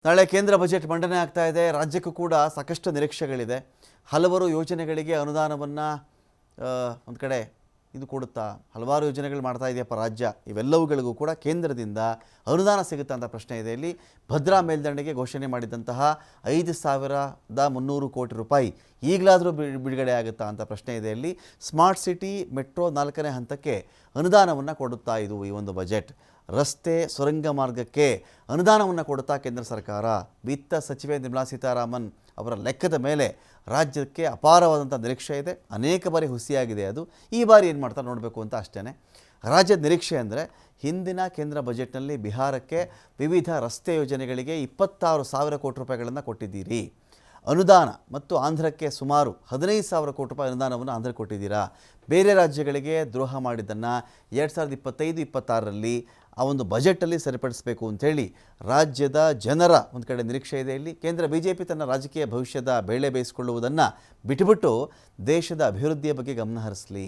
ನಾಳೆ ಕೇಂದ್ರ ಬಜೆಟ್ ಮಂಡನೆ ಆಗ್ತಾ ಇದೆ. ರಾಜ್ಯಕ್ಕೂ ಕೂಡ ಸಾಕಷ್ಟು ನಿರೀಕ್ಷೆಗಳಿದೆ. ಹಲವಾರು ಯೋಜನೆಗಳಿಗೆ ಅನುದಾನವನ್ನು ಒಂದು ಕಡೆ ಇದು ಕೊಡುತ್ತಾ ಹಲವಾರು ಯೋಜನೆಗಳು ಮಾಡ್ತಾ ಇದೆಯಪ್ಪ ರಾಜ್ಯ. ಇವೆಲ್ಲವುಗಳಿಗೂ ಕೂಡ ಕೇಂದ್ರದಿಂದ ಅನುದಾನ ಸಿಗುತ್ತಾ ಅಂತ ಪ್ರಶ್ನೆ ಇದೆ. ಇಲ್ಲಿ ಭದ್ರಾ ಮೇಲ್ದಂಡೆಗೆ ಘೋಷಣೆ ಮಾಡಿದಂತಹ 5,300 ಕೋಟಿ ರೂಪಾಯಿ ಈಗಲಾದರೂ ಬಿಡುಗಡೆ ಆಗುತ್ತಾ ಅಂತ ಪ್ರಶ್ನೆ ಇದೆ. ಇಲ್ಲಿ ಸ್ಮಾರ್ಟ್ ಸಿಟಿ ಮೆಟ್ರೋ 4ನೇ ಹಂತಕ್ಕೆ ಅನುದಾನವನ್ನು ಕೊಡುತ್ತಾ ಇದು ಈ ಒಂದು ಬಜೆಟ್. ರಸ್ತೆ ಸುರಂಗ ಮಾರ್ಗಕ್ಕೆ ಅನುದಾನವನ್ನು ಕೊಡುತ್ತಾ ಕೇಂದ್ರ ಸರ್ಕಾರ. ವಿತ್ತ ಸಚಿವೆ ನಿರ್ಮಲಾ ಸೀತಾರಾಮನ್ ಅವರ ಲೆಕ್ಕದ ಮೇಲೆ ರಾಜ್ಯಕ್ಕೆ ಅಪಾರವಾದಂಥ ನಿರೀಕ್ಷೆ ಇದೆ. ಅನೇಕ ಬಾರಿ ಹುಸಿಯಾಗಿದೆ ಅದು. ಈ ಬಾರಿ ಏನು ಮಾಡ್ತಾರೆ ನೋಡಬೇಕು ಅಂತ ಅಷ್ಟೇ. ರಾಜ್ಯದ ನಿರೀಕ್ಷೆ ಅಂದರೆ ಹಿಂದಿನ ಕೇಂದ್ರ ಬಜೆಟ್ನಲ್ಲಿ ಬಿಹಾರಕ್ಕೆ ವಿವಿಧ ರಸ್ತೆ ಯೋಜನೆಗಳಿಗೆ 26,000 ಕೋಟಿ ರೂಪಾಯಿಗಳನ್ನು ಕೊಟ್ಟಿದ್ದೀರಿ ಅನುದಾನ, ಮತ್ತು ಆಂಧ್ರಕ್ಕೆ ಸುಮಾರು 15,000 ಕೋಟಿ ರೂಪಾಯಿ ಅನುದಾನವನ್ನು ಆಂಧ್ರಕ್ಕೆ ಕೊಟ್ಟಿದ್ದೀರಾ. ಬೇರೆ ರಾಜ್ಯಗಳಿಗೆ ದ್ರೋಹ ಮಾಡಿದ್ದನ್ನು 2025-26ರಲ್ಲಿ ಆ ಒಂದು ಬಜೆಟಲ್ಲಿ ಸರಿಪಡಿಸಬೇಕು ಅಂಥೇಳಿ ರಾಜ್ಯದ ಜನರ ಒಂದು ಕಡೆ ನಿರೀಕ್ಷೆ ಇದೆ. ಇಲ್ಲಿ ಕೇಂದ್ರ BJP ತನ್ನ ರಾಜಕೀಯ ಭವಿಷ್ಯದ ಬೇಳೆ ಬೇಯಿಸಿಕೊಳ್ಳುವುದನ್ನು ಬಿಟ್ಟುಬಿಟ್ಟು ದೇಶದ ಅಭಿವೃದ್ಧಿಯ ಬಗ್ಗೆ ಗಮನ ಹರಿಸಲಿ.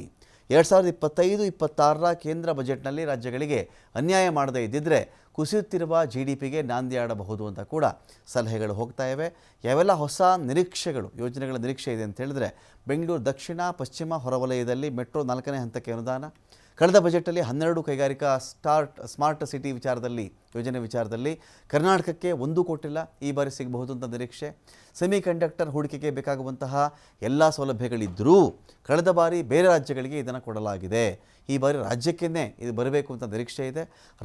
2025-26ರ ಕೇಂದ್ರ ಬಜೆಟ್ನಲ್ಲಿ ರಾಜ್ಯಗಳಿಗೆ ಅನ್ಯಾಯ ಮಾಡದೇ ಇದ್ದಿದ್ದರೆ ಕುಸಿಯುತ್ತಿರುವ GDPಗೆ ನಾಂದಿ ಆಡಬಹುದು ಅಂತ ಕೂಡ ಸಲಹೆಗಳು ಹೋಗ್ತಾ ಇವೆ. ಯಾವೆಲ್ಲ ಹೊಸ ನಿರೀಕ್ಷೆಗಳು, ಯೋಜನೆಗಳ ನಿರೀಕ್ಷೆ ಇದೆ ಅಂತ ಹೇಳಿದ್ರೆ, ಬೆಂಗಳೂರು ದಕ್ಷಿಣ ಪಶ್ಚಿಮ ಹೊರವಲಯದಲ್ಲಿ ಮೆಟ್ರೋ 4ನೇ ಹಂತಕ್ಕೆ ಅನುದಾನ. ಕಳೆದ ಬಜೆಟಲ್ಲಿ 12 ಕೈಗಾರಿಕಾ ಸ್ಮಾರ್ಟ್ ಸಿಟಿ ಯೋಜನೆ ವಿಚಾರದಲ್ಲಿ ಕರ್ನಾಟಕಕ್ಕೆ 1 ಕೊಟ್ಟಿಲ್ಲ. ಈ ಬಾರಿ ಸಿಗಬಹುದು ಅಂತ ನಿರೀಕ್ಷೆ. ಸೆಮಿ ಕಂಡಕ್ಟರ್ ಹೂಡಿಕೆಗೆ ಬೇಕಾಗುವಂತಹ ಎಲ್ಲ ಸೌಲಭ್ಯಗಳಿದ್ದರೂ ಕಳೆದ ಬಾರಿ ಬೇರೆ ರಾಜ್ಯಗಳಿಗೆ ಇದನ್ನು ಕೊಡಲಾಗಿದೆ. ಈ ಬಾರಿ ರಾಜ್ಯಕ್ಕೇ ಇದು ಬರಬೇಕು ಅಂತ ನಿರೀಕ್ಷೆ ಇದೆ.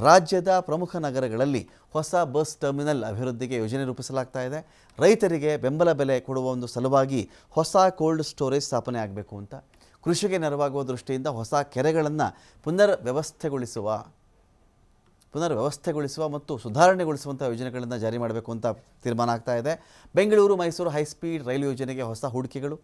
ರಾಜ್ಯದ ಪ್ರಮುಖ ನಗರಗಳಲ್ಲಿ ಹೊಸ ಬಸ್ ಟರ್ಮಿನಲ್ ಅಭಿವೃದ್ಧಿಗೆ ಯೋಜನೆ ರೂಪಿಸಲಾಗ್ತಾ ಇದೆ. ರೈತರಿಗೆ ಬೆಂಬಲ ಬೆಲೆ ಕೊಡುವ ಒಂದು ಸಲುವಾಗಿ ಹೊಸ ಕೋಲ್ಡ್ ಸ್ಟೋರೇಜ್ ಸ್ಥಾಪನೆ ಆಗಬೇಕು ಅಂತ. ಕೃಷಿಗೆ ನೆರವಾಗುವ ದೃಷ್ಟಿಯಿಂದ ಹೊಸ ಕೆರೆಗಳನ್ನು ಪುನರ್ ವ್ಯವಸ್ಥೆಗೊಳಿಸುವ ಮತ್ತು ಸುಧಾರಣೆಗೊಳಿಸುವಂಥ ಯೋಜನೆಗಳನ್ನು ಜಾರಿ ಮಾಡಬೇಕು ಅಂತ ತೀರ್ಮಾನ ಆಗ್ತಾ ಇದೆ. ಬೆಂಗಳೂರು ಮೈಸೂರು ಹೈಸ್ಪೀಡ್ ರೈಲು ಯೋಜನೆಗೆ ಹೊಸ ಹೂಡಿಕೆಗಳು.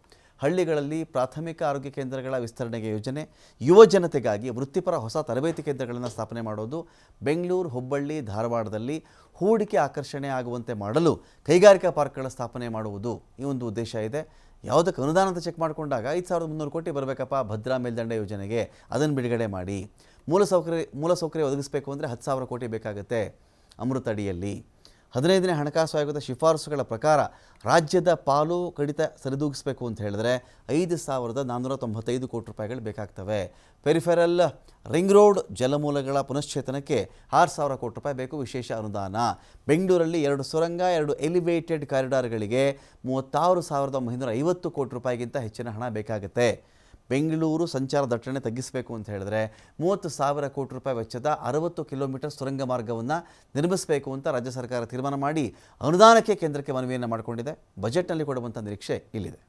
ಹಳ್ಳಿಗಳಲ್ಲಿ ಪ್ರಾಥಮಿಕ ಆರೋಗ್ಯ ಕೇಂದ್ರಗಳ ವಿಸ್ತರಣೆಗೆ ಯೋಜನೆ. ಯುವ ಜನತೆಗಾಗಿ ವೃತ್ತಿಪರ ಹೊಸ ತರಬೇತಿ ಕೇಂದ್ರಗಳನ್ನು ಸ್ಥಾಪನೆ ಮಾಡೋದು. ಬೆಂಗಳೂರು ಹುಬ್ಬಳ್ಳಿ ಧಾರವಾಡದಲ್ಲಿ ಹೂಡಿಕೆ ಆಕರ್ಷಣೆ ಆಗುವಂತೆ ಮಾಡಲು ಕೈಗಾರಿಕಾ ಪಾರ್ಕ್ಗಳ ಸ್ಥಾಪನೆ ಮಾಡುವುದು ಈ ಒಂದು ಉದ್ದೇಶ ಇದೆ. ಯಾವುದಕ್ಕೆ ಅನುದಾನ ಅಂತ ಚೆಕ್ ಮಾಡಿಕೊಂಡಾಗ 5,300 ಕೋಟಿ ಬರಬೇಕಪ್ಪ ಭದ್ರಾ ಮೇಲ್ದಂಡೆ ಯೋಜನೆಗೆ, ಅದನ್ನು ಬಿಡುಗಡೆ ಮಾಡಿ. ಮೂಲಸೌಕರ್ಯ ಒದಗಿಸಬೇಕು ಅಂದರೆ 10,000 ಕೋಟಿ ಬೇಕಾಗುತ್ತೆ. ಅಮೃತ ಅಡಿಯಲ್ಲಿ 15ನೇ ಹಣಕಾಸು ಆಯೋಗದ ಶಿಫಾರಸುಗಳ ಪ್ರಕಾರ ರಾಜ್ಯದ ಪಾಲು ಕಡಿತ ಸರಿದೂಗಿಸಬೇಕು ಅಂತ ಹೇಳಿದ್ರೆ 5,495 ಕೋಟಿ ರೂಪಾಯಿಗಳು ಬೇಕಾಗ್ತವೆ. ಪೆರಿಫೆರಲ್ ರಿಂಗ್ ರೋಡ್ ಜಲಮೂಲಗಳ ಪುನಶ್ಚೇತನಕ್ಕೆ 6,000 ಕೋಟಿ ರೂಪಾಯಿ ಬೇಕು, ವಿಶೇಷ ಅನುದಾನ. ಬೆಂಗಳೂರಲ್ಲಿ 2 ಸುರಂಗ 2 ಎಲಿವೇಟೆಡ್ ಕಾರಿಡಾರ್ಗಳಿಗೆ 36,350 ಕೋಟಿ ರೂಪಾಯಿಗಿಂತ ಹೆಚ್ಚಿನ ಹಣ ಬೇಕಾಗುತ್ತೆ. ಬೆಂಗಳೂರು ಸಂಚಾರ ದಟ್ಟಣೆ ತಗ್ಗಿಸಬೇಕು ಅಂತ ಹೇಳಿದ್ರೆ 30,000 ಕೋಟಿ ರೂಪಾಯಿ ವೆಚ್ಚದ 60 ಕಿಲೋಮೀಟರ್ ಸುರಂಗ ಮಾರ್ಗವನ್ನು ನಿರ್ಮಿಸಬೇಕು ಅಂತ ರಾಜ್ಯ ಸರ್ಕಾರ ತೀರ್ಮಾನ ಮಾಡಿ ಅನುದಾನಕ್ಕೆ ಕೇಂದ್ರಕ್ಕೆ ಮನವಿಯನ್ನು ಮಾಡಿಕೊಂಡಿದೆ. ಬಜೆಟ್ನಲ್ಲಿ ಕೊಡುವಂಥ ನಿರೀಕ್ಷೆ ಇಲ್ಲಿದೆ.